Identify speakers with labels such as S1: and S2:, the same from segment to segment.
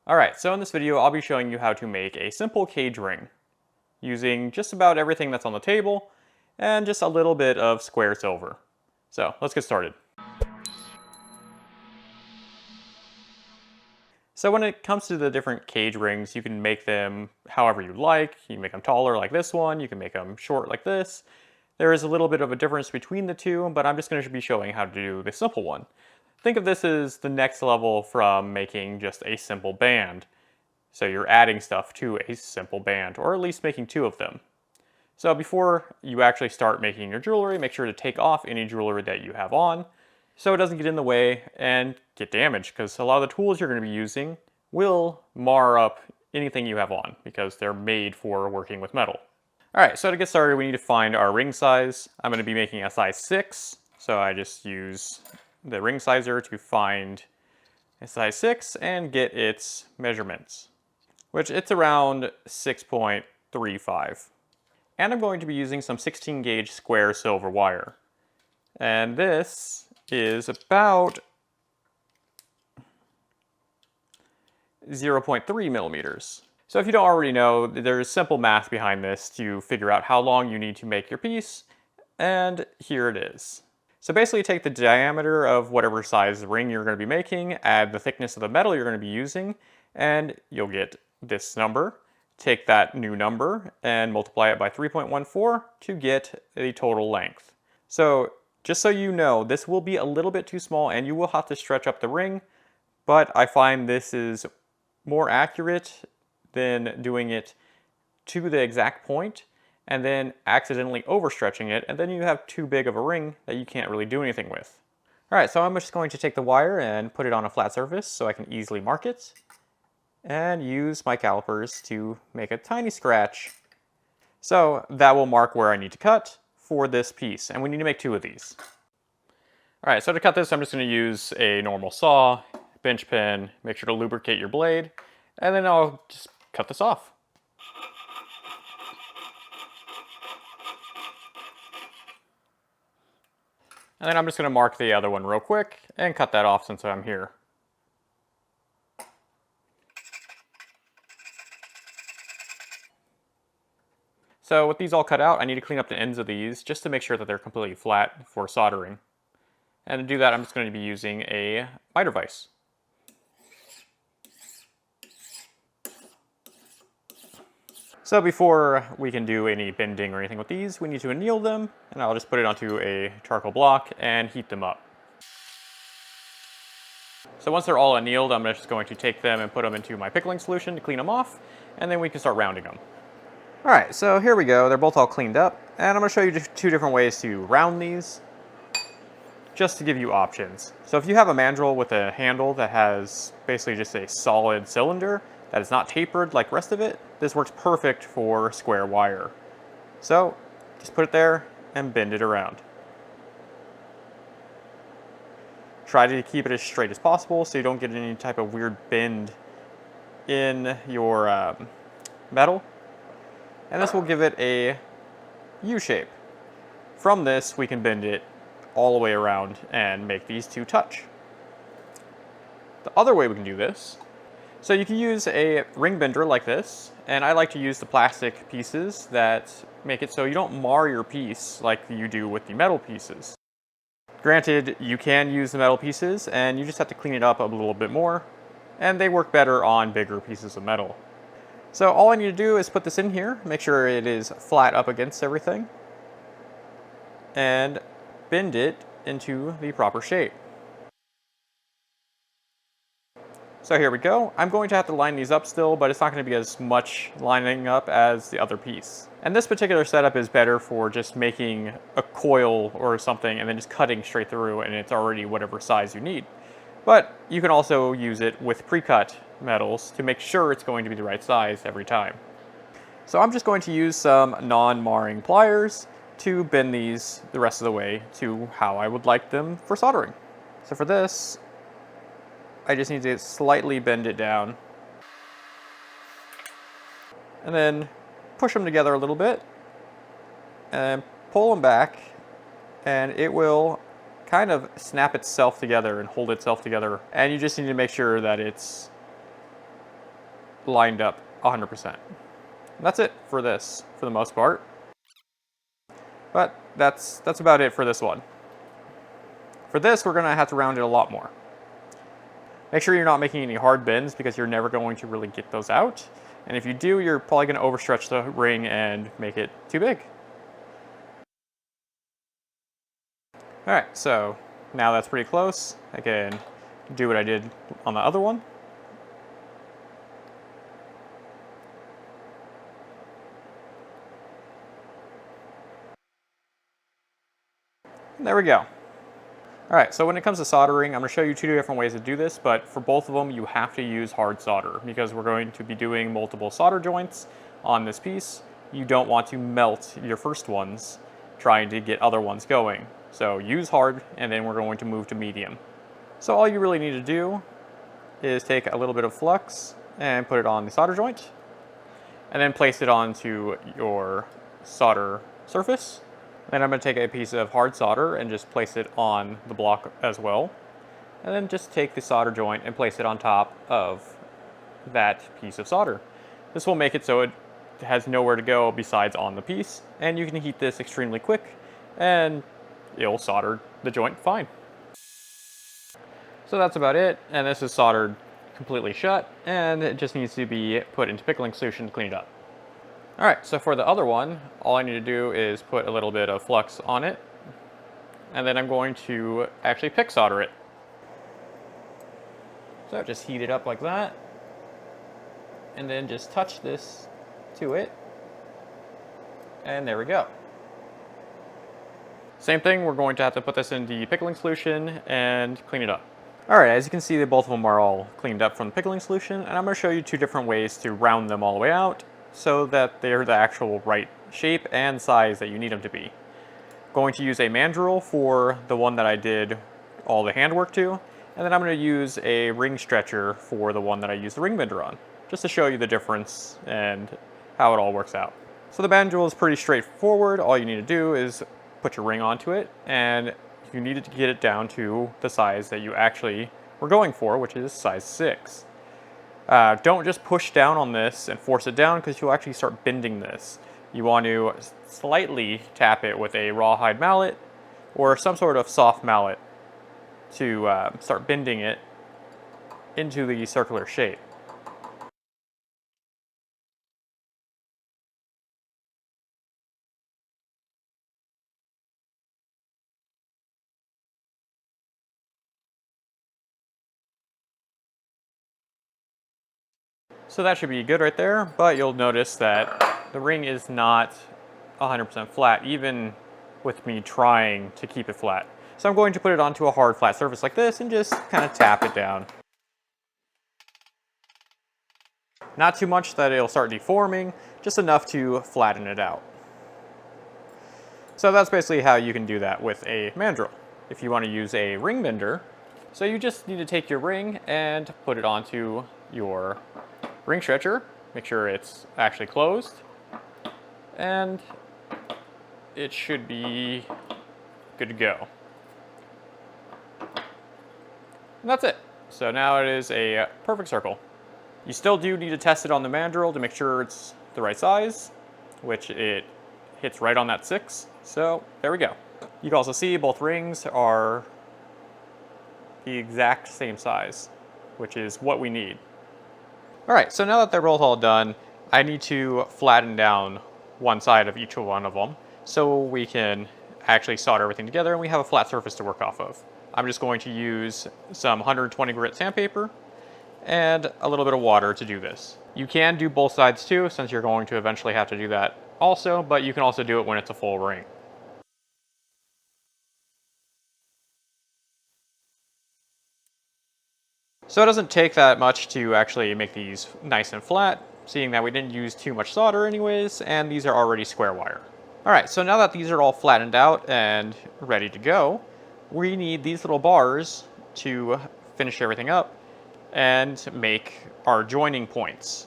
S1: Alright, so in this video I'll be showing you how to make a simple cage ring using just about everything that's on the table and just a little bit of square silver. So let's get started. So when it comes to the different cage rings, you can make them however you like. You can make them taller like this one, you can make them short like this. There is a little bit of a difference between the two, but I'm just going to be showing how to do the simple one. Think of this as the next level from making just a simple band. So you're adding stuff to a simple band, or at least making two of them. So before you actually start making your jewelry, make sure to take off any jewelry that you have on so it doesn't get in the way and get damaged, because a lot of the tools you're going to be using will mar up anything you have on because they're made for working with metal. Alright, so to get started we need to find our ring size. I'm going to be making a size 6, so I just use the ring sizer to find a size 6 and get its measurements, which it's around 6.35. And I'm going to be using some 16 gauge square silver wire. And this is about 0.3 millimeters. So if you don't already know, there's simple math behind this to figure out how long you need to make your piece, and here it is. So basically take the diameter of whatever size ring you're going to be making, add the thickness of the metal you're going to be using, and you'll get this number. Take that new number and multiply it by 3.14 to get the total length. So just so you know, this will be a little bit too small and you will have to stretch up the ring, but I find this is more accurate than doing it to the exact point and then accidentally overstretching it, and then you have too big of a ring that you can't really do anything with. Alright, so I'm just going to take the wire and put it on a flat surface so I can easily mark it, and use my calipers to make a tiny scratch. So that will mark where I need to cut for this piece, and we need to make two of these. Alright, so to cut this I'm just going to use a normal saw, bench pen, make sure to lubricate your blade, and then I'll just cut this off. And then I'm just going to mark the other one real quick and cut that off since I'm here. So with these all cut out, I need to clean up the ends of these just to make sure that they're completely flat for soldering. And to do that, I'm just going to be using a miter vise. So before we can do any bending or anything with these, we need to anneal them, and I'll just put it onto a charcoal block and heat them up. So once they're all annealed, I'm just going to take them and put them into my pickling solution to clean them off, and then we can start rounding them. Alright, so here we go. They're both all cleaned up, and I'm going to show you just two different ways to round these, just to give you options. So if you have a mandrel with a handle that has basically just a solid cylinder that is not tapered like the rest of it, this works perfect for square wire. So just put it there and bend it around. Try to keep it as straight as possible so you don't get any type of weird bend in your metal. And this will give it a U shape. From this, we can bend it all the way around and make these two touch. The other way we can do this, so you can use a ring bender like this, and I like to use the plastic pieces that make it so you don't mar your piece like you do with the metal pieces. Granted, you can use the metal pieces and you just have to clean it up a little bit more, and they work better on bigger pieces of metal. So all I need to do is put this in here, make sure it is flat up against everything, and bend it into the proper shape. So here we go. I'm going to have to line these up still, but it's not going to be as much lining up as the other piece. And this particular setup is better for just making a coil or something and then just cutting straight through, and it's already whatever size you need. But you can also use it with pre-cut metals to make sure it's going to be the right size every time. So I'm just going to use some non-marring pliers to bend these the rest of the way to how I would like them for soldering. So for this, I just need to slightly bend it down and then push them together a little bit and pull them back, and it will kind of snap itself together and hold itself together. And you just need to make sure that it's lined up 100%. That's it for this, for the most part. But that's about it for this one. For this, we're gonna have to round it a lot more. Make sure you're not making any hard bends because you're never going to really get those out. And if you do, you're probably gonna overstretch the ring and make it too big. All right, so now that's pretty close. I can do what I did on the other one. And there we go. All right, so when it comes to soldering, I'm gonna show you two different ways to do this, but for both of them, you have to use hard solder because we're going to be doing multiple solder joints on this piece. You don't want to melt your first ones trying to get other ones going. So use hard, and then we're going to move to medium. So all you really need to do is take a little bit of flux and put it on the solder joint, and then place it onto your solder surface. Then I'm going to take a piece of hard solder and just place it on the block as well. And then just take the solder joint and place it on top of that piece of solder. This will make it so it has nowhere to go besides on the piece. And you can heat this extremely quick and it'll solder the joint fine. So that's about it. And this is soldered completely shut and it just needs to be put into pickling solution to clean it up. All right, so for the other one, all I need to do is put a little bit of flux on it, and then I'm going to actually pick solder it. So just heat it up like that, and then just touch this to it, and there we go. Same thing, we're going to have to put this in the pickling solution and clean it up. All right, as you can see, both of them are all cleaned up from the pickling solution, and I'm going to show you two different ways to round them all the way out so that they're the actual right shape and size that you need them to be. Going to use a mandrel for the one that I did all the handwork to, and then I'm going to use a ring stretcher for the one that I used the ring bender on, just to show you the difference and how it all works out. So the mandrel is pretty straightforward. All you need to do is put your ring onto it, and you need to get it down to the size that you actually were going for, which is size 6. Don't just push down on this and force it down because you'll actually start bending this. You want to slightly tap it with a rawhide mallet or some sort of soft mallet to start bending it into the circular shape. So that should be good right there, but you'll notice that the ring is not 100% flat, even with me trying to keep it flat. So I'm going to put it onto a hard flat surface like this and just kind of tap it down. Not too much that it'll start deforming, just enough to flatten it out. So that's basically how you can do that with a mandrel. If you want to use a ring bender, so you just need to take your ring and put it onto your ring stretcher, make sure it's actually closed, and it should be good to go. And that's it. So now it is a perfect circle. You still do need to test it on the mandrel to make sure it's the right size, which it hits right on that 6. So there we go. You can also see both rings are the exact same size, which is what we need. All right, so now that they're both all done, I need to flatten down one side of each one of them so we can actually solder everything together and we have a flat surface to work off of. I'm just going to use some 120 grit sandpaper and a little bit of water to do this. You can do both sides too, since you're going to eventually have to do that also, but you can also do it when it's a full ring. So it doesn't take that much to actually make these nice and flat, seeing that we didn't use too much solder anyways, and these are already square wire. All right, so now that these are all flattened out and ready to go, we need these little bars to finish everything up and make our joining points.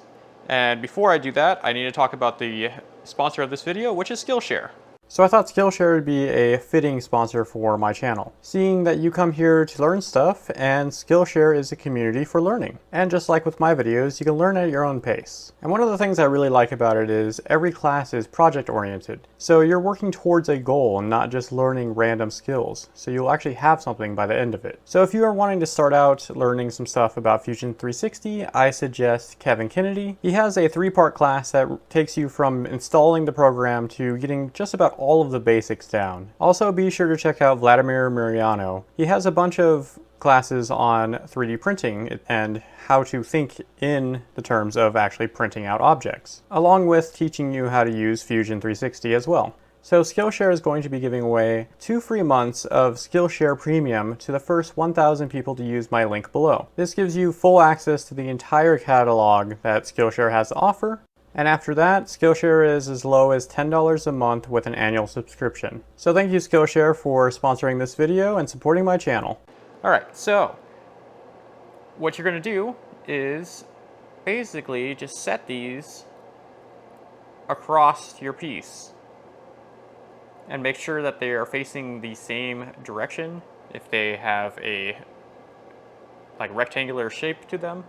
S1: And before I do that, I need to talk about the sponsor of this video, which is Skillshare. So I thought Skillshare would be a fitting sponsor for my channel, seeing that you come here to learn stuff and Skillshare is a community for learning. And just like with my videos, you can learn at your own pace. And one of the things I really like about it is every class is project oriented. So you're working towards a goal and not just learning random skills. So you'll actually have something by the end of it. So if you are wanting to start out learning some stuff about Fusion 360, I suggest Kevin Kennedy. He has a 3-part class that takes you from installing the program to getting just about all of the basics down. Also, be sure to check out Vladimir Mariano. He has a bunch of classes on 3D printing and how to think in the terms of actually printing out objects, along with teaching you how to use Fusion 360 as well. So Skillshare is going to be giving away 2 free months of Skillshare Premium to the first 1,000 people to use my link below. This gives you full access to the entire catalog that Skillshare has to offer. And after that, Skillshare is as low as $10 a month with an annual subscription. So thank you Skillshare for sponsoring this video and supporting my channel. Alright, so what you're going to do is basically just set these across your piece. And make sure that they are facing the same direction if they have a rectangular shape to them.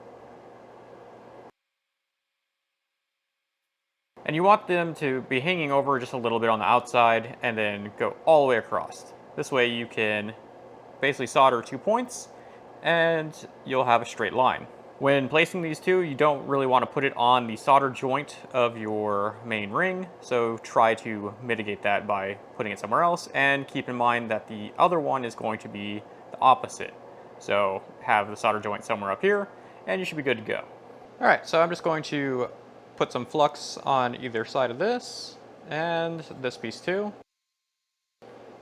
S1: And you want them to be hanging over just a little bit on the outside and then go all the way across. This way you can basically solder 2 points and you'll have a straight line. When placing these two, you don't really want to put it on the solder joint of your main ring, so try to mitigate that by putting it somewhere else, and keep in mind that the other one is going to be the opposite. So have the solder joint somewhere up here and you should be good to go. Alright, so I'm just going to put some flux on either side of this and this piece too.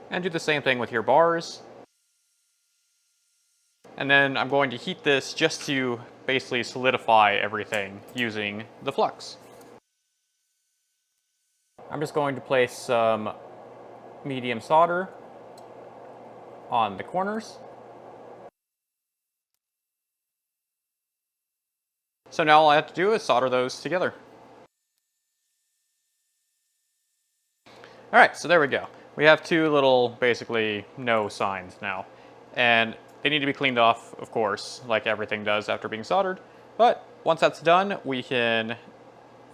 S1: And do the same thing with your bars. And then I'm going to heat this just to basically solidify everything using the flux. I'm just going to place some medium solder on the corners. So now all I have to do is solder those together. Alright, so there we go. We have 2 little, basically, no signs now. And they need to be cleaned off, of course, like everything does after being soldered. But once that's done, we can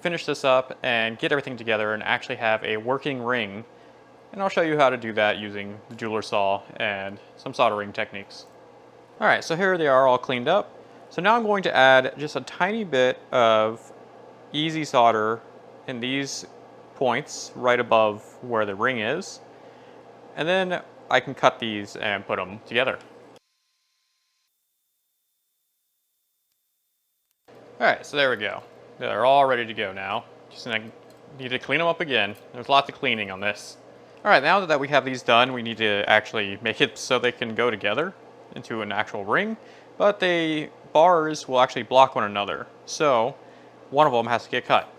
S1: finish this up and get everything together and actually have a working ring. And I'll show you how to do that using the jeweler saw and some soldering techniques. Alright, so here they are all cleaned up. So now I'm going to add just a tiny bit of easy solder in these points right above where the ring is. And then I can cut these and put them together. Alright, so there we go. They're all ready to go now. Just need to clean them up again. There's lots of cleaning on this. Alright, now that we have these done, we need to actually make it so they can go together into an actual ring. But the bars will actually block one another. So one of them has to get cut.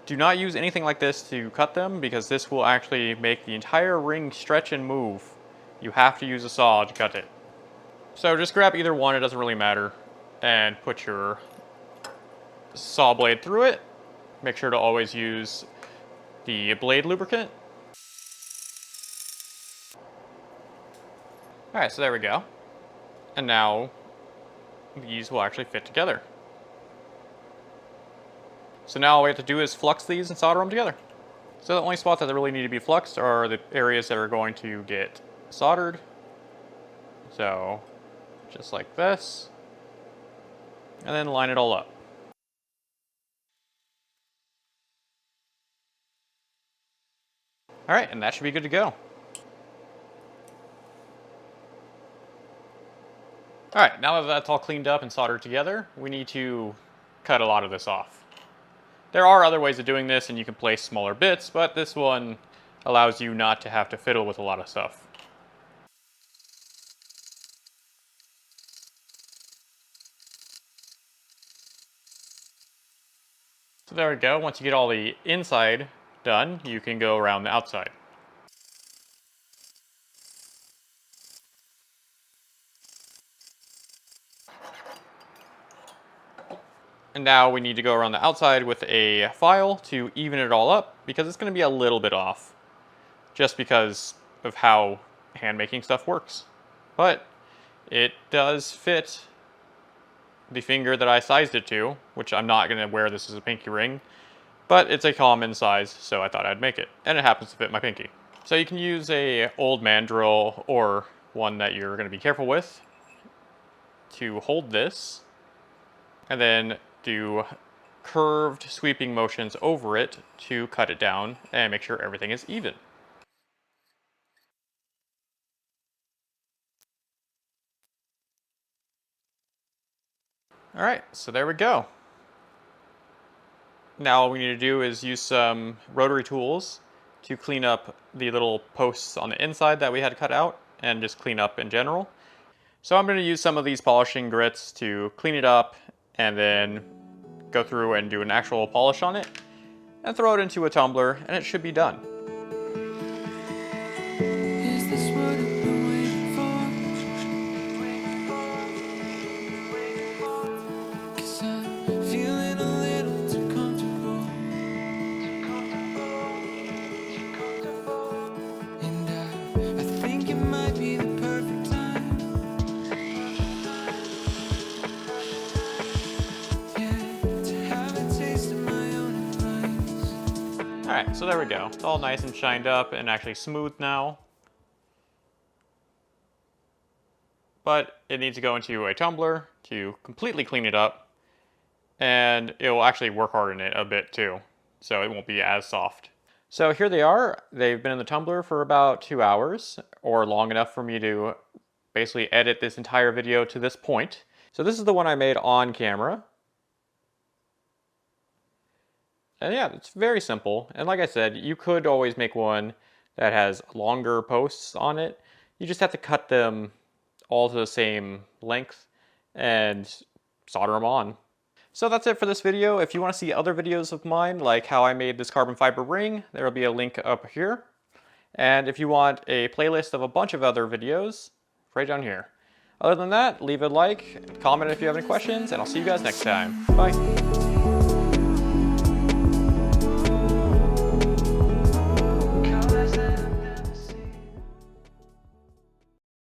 S1: Do not use anything like this to cut them because this will actually make the entire ring stretch and move. You have to use a saw to cut it. So just grab either one, it doesn't really matter, and put your saw blade through it. Make sure to always use the blade lubricant. Alright, so there we go. And now these will actually fit together. So now all we have to do is flux these and solder them together. So the only spots that really need to be fluxed are the areas that are going to get soldered. So just like this. And then line it all up. Alright, and that should be good to go. Alright, now that that's all cleaned up and soldered together, we need to cut a lot of this off. There are other ways of doing this, and you can place smaller bits, but this one allows you not to have to fiddle with a lot of stuff. So there we go. Once you get all the inside done, you can go around the outside. And now we need to go around the outside with a file to even it all up because it's going to be a little bit off. just because of how hand making stuff works. But it does fit the finger that I sized it to, which I'm not going to wear this as a pinky ring, but it's a common size, so I thought I'd make it. And it happens to fit my pinky. So you can use a old man drill or one that you're going to be careful with to hold this, and then do curved sweeping motions over it to cut it down and make sure everything is even. Alright, so there we go. Now all we need to do is use some rotary tools to clean up the little posts on the inside that we had cut out and just clean up in general. So I'm going to use some of these polishing grits to clean it up and then go through and do an actual polish on it and throw it into a tumbler and it should be done.
S2: Is this what I've been waiting for? 'Cause I'm feeling a little too comfortable. And I think it might be the perfect time. Yeah, to have a taste of my own advice.
S1: Alright, so there we go. It's all nice and shined up and actually smooth now. But it needs to go into a tumbler to completely clean it up. And it will actually work harden it a bit too, so it won't be as soft. So here they are. They've been in the tumbler for about 2 hours, or long enough for me to basically edit this entire video to this point. So this is the one I made on camera. And yeah, it's very simple. And like I said, you could always make one that has longer posts on it. You just have to cut them all to the same length and solder them on. So that's it for this video. If you want to see other videos of mine, like how I made this carbon fiber ring, there will be a link up here. And if you want a playlist of a bunch of other videos, right down here. Other than that, leave a like, comment if you have any questions, and I'll see you guys next time. Bye.